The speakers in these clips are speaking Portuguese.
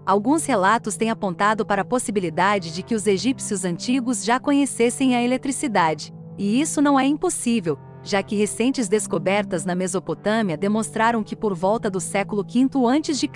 Alguns relatos têm apontado para a possibilidade de que os egípcios antigos já conhecessem a eletricidade. E isso não é impossível, já que recentes descobertas na Mesopotâmia demonstraram que por volta do século V a.C.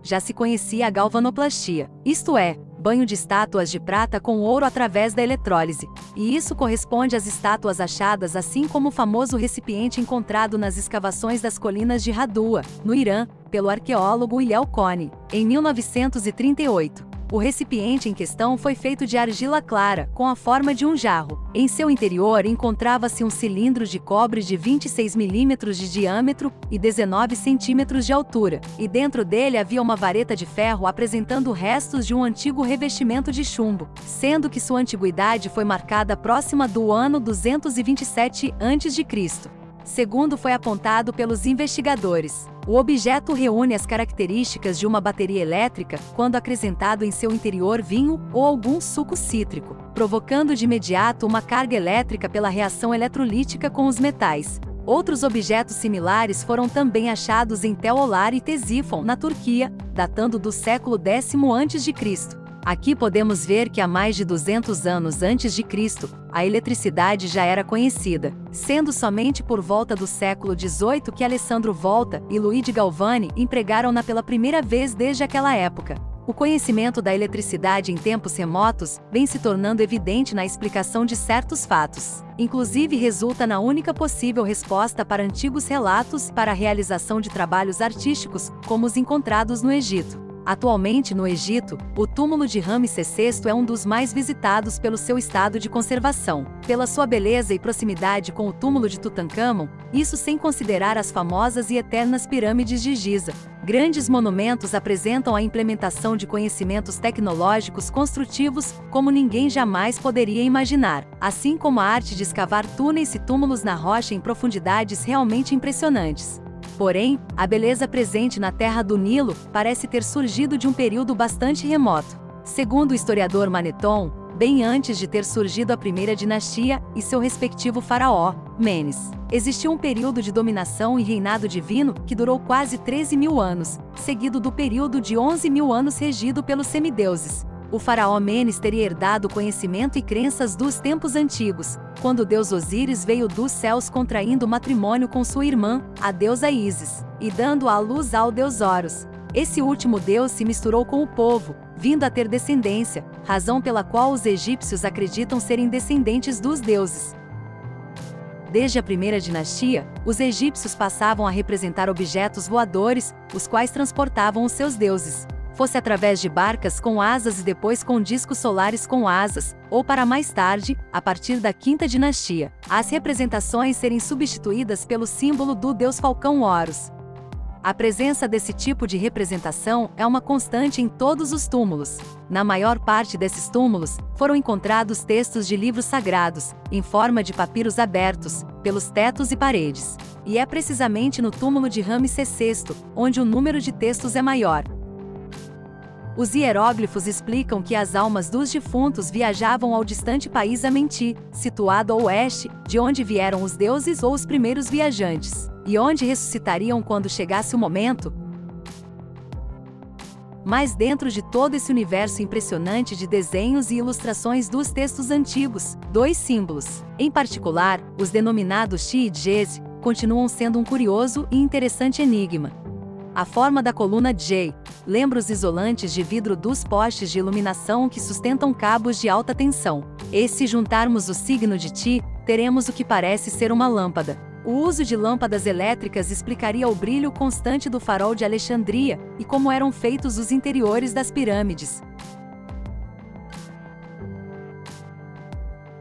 já se conhecia a galvanoplastia, isto é, banho de estátuas de prata com ouro através da eletrólise. E isso corresponde às estátuas achadas, assim como o famoso recipiente encontrado nas escavações das colinas de Hadua, no Irã, pelo arqueólogo Yael Cohn, em 1938. O recipiente em questão foi feito de argila clara, com a forma de um jarro. Em seu interior encontrava-se um cilindro de cobre de 26 milímetros de diâmetro e 19 centímetros de altura, e dentro dele havia uma vareta de ferro apresentando restos de um antigo revestimento de chumbo, sendo que sua antiguidade foi marcada próxima do ano 227 a.C., segundo foi apontado pelos investigadores. O objeto reúne as características de uma bateria elétrica quando acrescentado em seu interior vinho ou algum suco cítrico, provocando de imediato uma carga elétrica pela reação eletrolítica com os metais. Outros objetos similares foram também achados em Tel Olar e Tesífon, na Turquia, datando do século X a.C. Aqui podemos ver que há mais de 200 anos antes de Cristo, a eletricidade já era conhecida, sendo somente por volta do século XVIII que Alessandro Volta e Luigi Galvani empregaram-na pela primeira vez desde aquela época. O conhecimento da eletricidade em tempos remotos vem se tornando evidente na explicação de certos fatos. Inclusive resulta na única possível resposta para antigos relatos para a realização de trabalhos artísticos, como os encontrados no Egito. Atualmente no Egito, o túmulo de Ramsés VI é um dos mais visitados pelo seu estado de conservação, pela sua beleza e proximidade com o túmulo de Tutancâmon, isso sem considerar as famosas e eternas pirâmides de Giza. Grandes monumentos apresentam a implementação de conhecimentos tecnológicos construtivos como ninguém jamais poderia imaginar, assim como a arte de escavar túneis e túmulos na rocha em profundidades realmente impressionantes. Porém, a beleza presente na terra do Nilo parece ter surgido de um período bastante remoto. Segundo o historiador Manetón, bem antes de ter surgido a primeira dinastia e seu respectivo faraó, Menes, existiu um período de dominação e reinado divino que durou quase 13.000 anos, seguido do período de 11.000 anos regido pelos semideuses. O faraó Menes teria herdado o conhecimento e crenças dos tempos antigos, quando o deus Osíris veio dos céus contraindo matrimônio com sua irmã, a deusa Ísis, e dando à luz ao deus Horus. Esse último deus se misturou com o povo, vindo a ter descendência, razão pela qual os egípcios acreditam serem descendentes dos deuses. Desde a primeira dinastia, os egípcios passavam a representar objetos voadores, os quais transportavam os seus deuses, fosse através de barcas com asas e depois com discos solares com asas, ou para mais tarde, a partir da quinta dinastia, as representações serem substituídas pelo símbolo do deus Falcão Horus. A presença desse tipo de representação é uma constante em todos os túmulos. Na maior parte desses túmulos, foram encontrados textos de livros sagrados, em forma de papiros abertos, pelos tetos e paredes. E é precisamente no túmulo de Ramsés VI, onde o número de textos é maior. Os hieróglifos explicam que as almas dos defuntos viajavam ao distante país Amenti, situado a oeste, de onde vieram os deuses ou os primeiros viajantes, e onde ressuscitariam quando chegasse o momento. Mas dentro de todo esse universo impressionante de desenhos e ilustrações dos textos antigos, dois símbolos, em particular, os denominados Chi e Djeze, continuam sendo um curioso e interessante enigma. A forma da coluna J lembra os isolantes de vidro dos postes de iluminação que sustentam cabos de alta tensão. E se juntarmos o signo de Ti, teremos o que parece ser uma lâmpada. O uso de lâmpadas elétricas explicaria o brilho constante do farol de Alexandria e como eram feitos os interiores das pirâmides.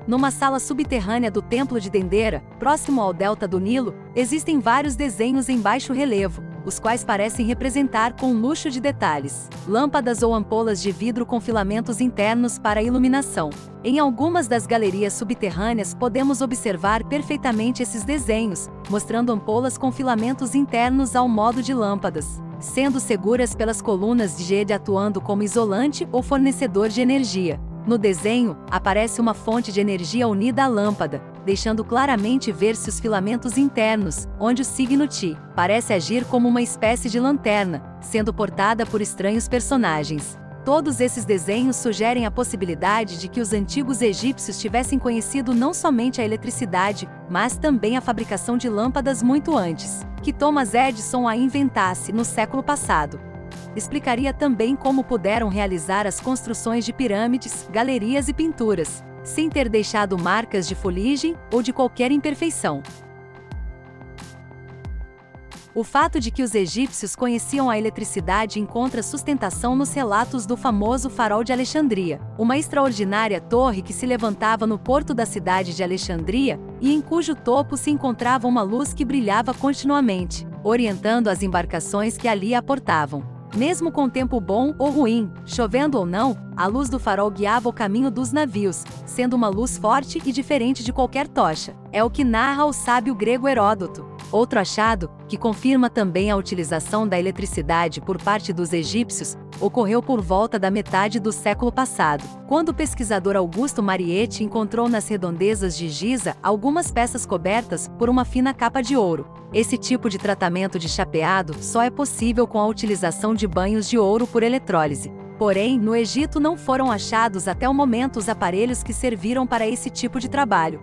Numa sala subterrânea do Templo de Dendera, próximo ao delta do Nilo, existem vários desenhos em baixo relevo, os quais parecem representar com luxo de detalhes lâmpadas ou ampolas de vidro com filamentos internos para iluminação. Em algumas das galerias subterrâneas podemos observar perfeitamente esses desenhos, mostrando ampolas com filamentos internos ao modo de lâmpadas, sendo seguras pelas colunas de jade atuando como isolante ou fornecedor de energia. No desenho, aparece uma fonte de energia unida à lâmpada, deixando claramente ver-se os filamentos internos, onde o signo Ti parece agir como uma espécie de lanterna, sendo portada por estranhos personagens. Todos esses desenhos sugerem a possibilidade de que os antigos egípcios tivessem conhecido não somente a eletricidade, mas também a fabricação de lâmpadas muito antes que Thomas Edison a inventasse no século passado. Explicaria também como puderam realizar as construções de pirâmides, galerias e pinturas, sem ter deixado marcas de fuligem ou de qualquer imperfeição. O fato de que os egípcios conheciam a eletricidade encontra sustentação nos relatos do famoso Farol de Alexandria, uma extraordinária torre que se levantava no porto da cidade de Alexandria e em cujo topo se encontrava uma luz que brilhava continuamente, orientando as embarcações que ali aportavam. Mesmo com tempo bom ou ruim, chovendo ou não, a luz do farol guiava o caminho dos navios, sendo uma luz forte e diferente de qualquer tocha. É o que narra o sábio grego Heródoto. Outro achado, que confirma também a utilização da eletricidade por parte dos egípcios, ocorreu por volta da metade do século passado, quando o pesquisador Augusto Mariette encontrou nas redondezas de Giza algumas peças cobertas por uma fina capa de ouro. Esse tipo de tratamento de chapeado só é possível com a utilização de banhos de ouro por eletrólise. Porém, no Egito não foram achados até o momento os aparelhos que serviram para esse tipo de trabalho.